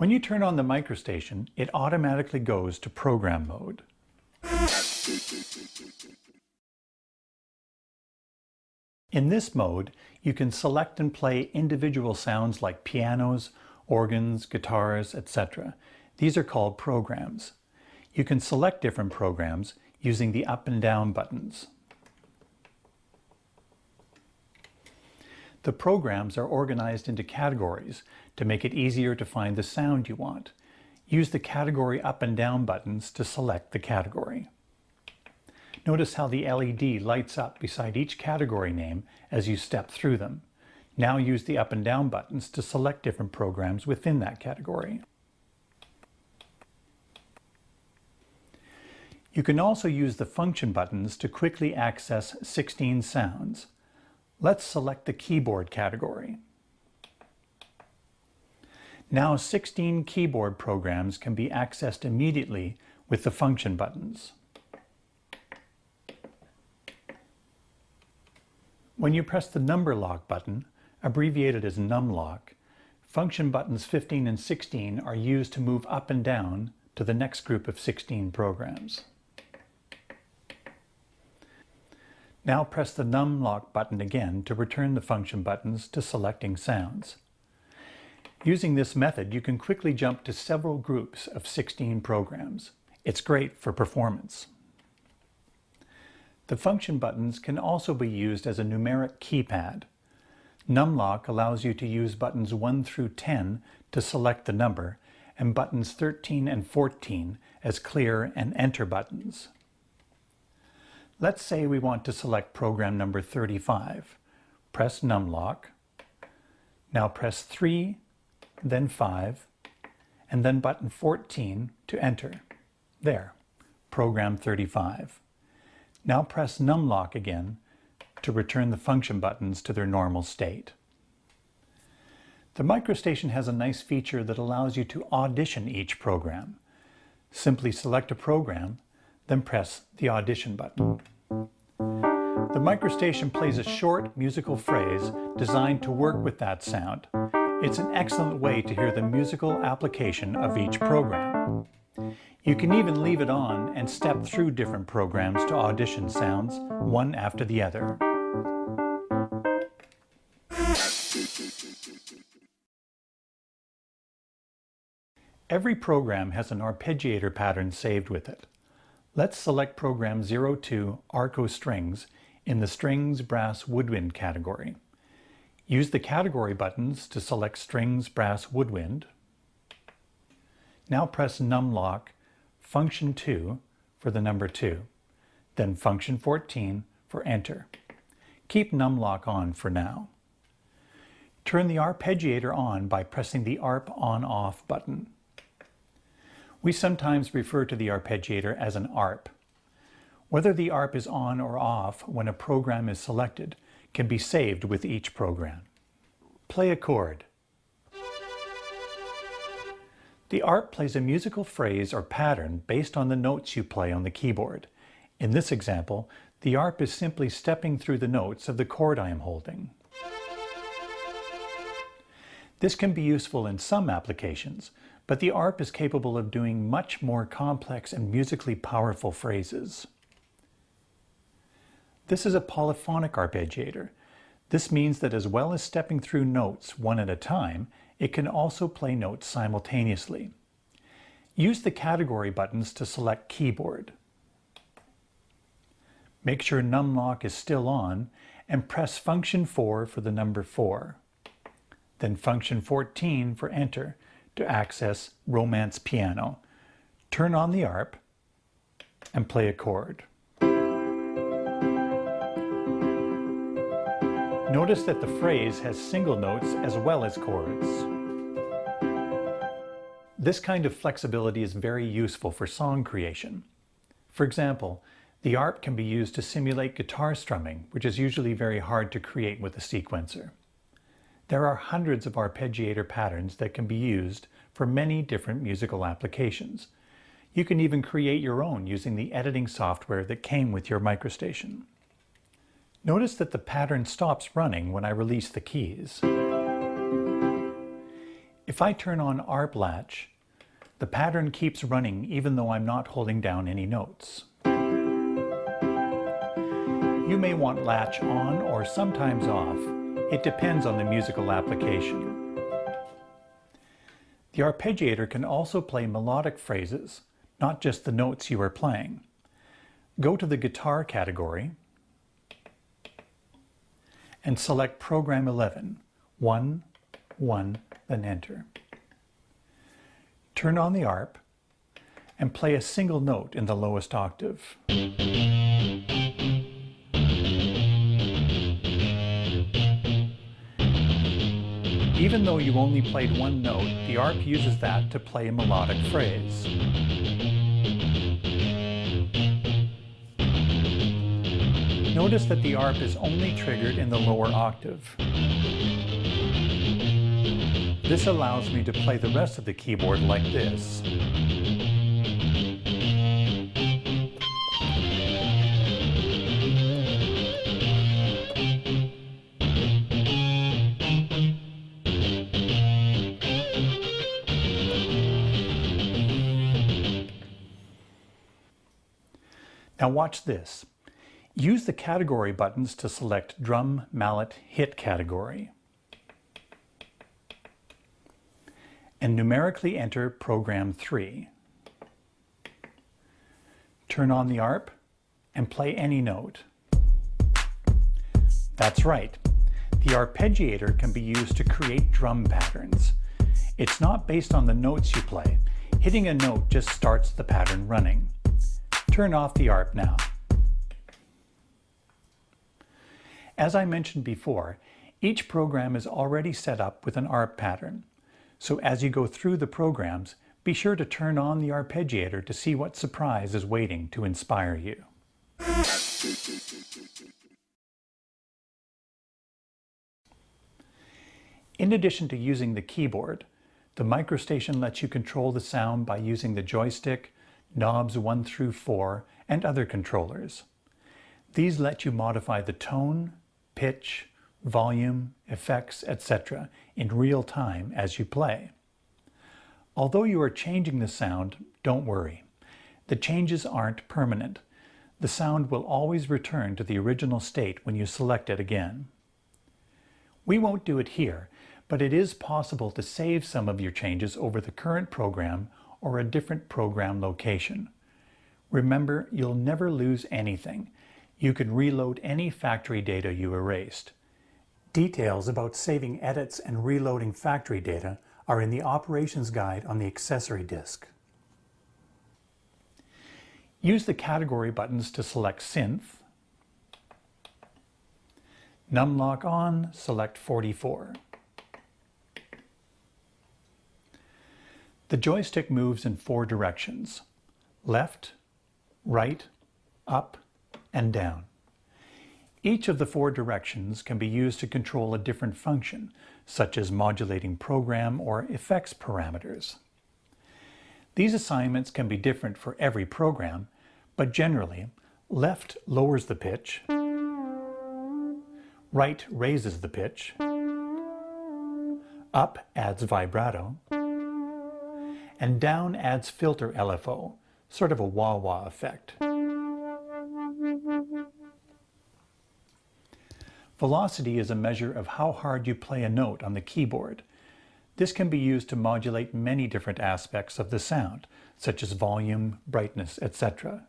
When you turn on the microstation, it automatically goes to program mode. In this mode, you can select and play individual sounds like pianos, organs, guitars, etc. These are called programs. You can select different programs using the up and down buttons. The programs are organized into categories to make it easier to find the sound you want. Use the category up and down buttons to select the category. Notice how the LED lights up beside each category name as you step through them. Now use the up and down buttons to select different programs within that category. You can also use the function buttons to quickly access 16 sounds. Let's select the keyboard category. Now 16 keyboard programs can be accessed immediately with the function buttons. When you press the number lock button, abbreviated as numlock, function buttons 15 and 16 are used to move up and down to the next group of 16 programs. Now press the numlock button again to return the function buttons to selecting sounds. Using this method, you can quickly jump to several groups of 16 programs. It's great for performance. The function buttons can also be used as a numeric keypad. Numlock allows you to use buttons 1 through 10 to select the number, and buttons 13 and 14 as clear and enter buttons. Let's say we want to select program number 35. Press numlock. Now press 3, then 5, and then button 14 to enter. There, program 35. Now press numlock again to return the function buttons to their normal state. The microstation has a nice feature that allows you to audition each program. Simply select a program, then press the audition button. The microstation plays a short musical phrase designed to work with that sound. It's an excellent way to hear the musical application of each program. You can even leave it on and step through different programs to audition sounds, one after the other. Every program has an arpeggiator pattern saved with it. Let's select program 02 Arco Strings in the Strings, Brass, Woodwind category. Use the category buttons to select Strings, Brass, Woodwind. Now press numlock, function 2 for the number 2, then function 14 for enter. Keep numlock on for now. Turn the arpeggiator on by pressing the ARP on-off button. We sometimes refer to the arpeggiator as an ARP. Whether the ARP is on or off when a program is selected can be saved with each program. Play a chord. The ARP plays a musical phrase or pattern based on the notes you play on the keyboard. In this example, the ARP is simply stepping through the notes of the chord I am holding. This can be useful in some applications, but the ARP is capable of doing much more complex and musically powerful phrases. This is a polyphonic arpeggiator. This means that as well as stepping through notes one at a time, it can also play notes simultaneously. Use the category buttons to select keyboard. Make sure numlock is still on and press function 4 for the number 4. Then function 14 for enter to access Romance Piano. Turn on the ARP and play a chord. Notice that the phrase has single notes as well as chords. This kind of flexibility is very useful for song creation. For example, the ARP can be used to simulate guitar strumming, which is usually very hard to create with a sequencer. There are hundreds of arpeggiator patterns that can be used for many different musical applications. You can even create your own using the editing software that came with your microstation. Notice that the pattern stops running when I release the keys. If If I turn on ARP latch, the pattern keeps running even though I'm not holding down any notes. You may want latch on or sometimes off. It depends on the musical application. The arpeggiator can also play melodic phrases, not just the notes you are playing. Go to the guitar category and select Program 11, 1, 1, then enter. Turn on the ARP and play a single note in the lowest octave. Even though you only played one note, the ARP uses that to play a melodic phrase. Notice that the ARP is only triggered in the lower octave. This allows me to play the rest of the keyboard like this. Now watch this. Use the category buttons to select Drum, Mallet, Hit category. And numerically enter Program 3. Turn on the ARP and play any note. That's right. The arpeggiator can be used to create drum patterns. It's not based on the notes you play. Hitting a note just starts the pattern running. Turn off the ARP now. As I mentioned before, each program is already set up with an ARP pattern. So as you go through the programs, be sure to turn on the arpeggiator to see what surprise is waiting to inspire you. In addition to using the keyboard, the microSTATION lets you control the sound by using the joystick, knobs 1 through 4, and other controllers. These let you modify the tone, pitch, volume, effects, etc. in real time as you play. Although you are changing the sound, don't worry. The changes aren't permanent. The sound will always return to the original state when you select it again. We won't do it here, but it is possible to save some of your changes over the current program or a different program location. Remember, you'll never lose anything. You can reload any factory data you erased. Details about saving edits and reloading factory data are in the operations guide on the accessory disk. Use the category buttons to select Synth. Numlock on, select 44. The joystick moves in 4 directions: left, right, up, and down. Each of the 4 directions can be used to control a different function, such as modulating program or effects parameters. These assignments can be different for every program, but generally, left lowers the pitch, right raises the pitch, up adds vibrato, and down adds filter LFO, sort of a wah-wah effect. Velocity is a measure of how hard you play a note on the keyboard. This can be used to modulate many different aspects of the sound, such as volume, brightness, etc.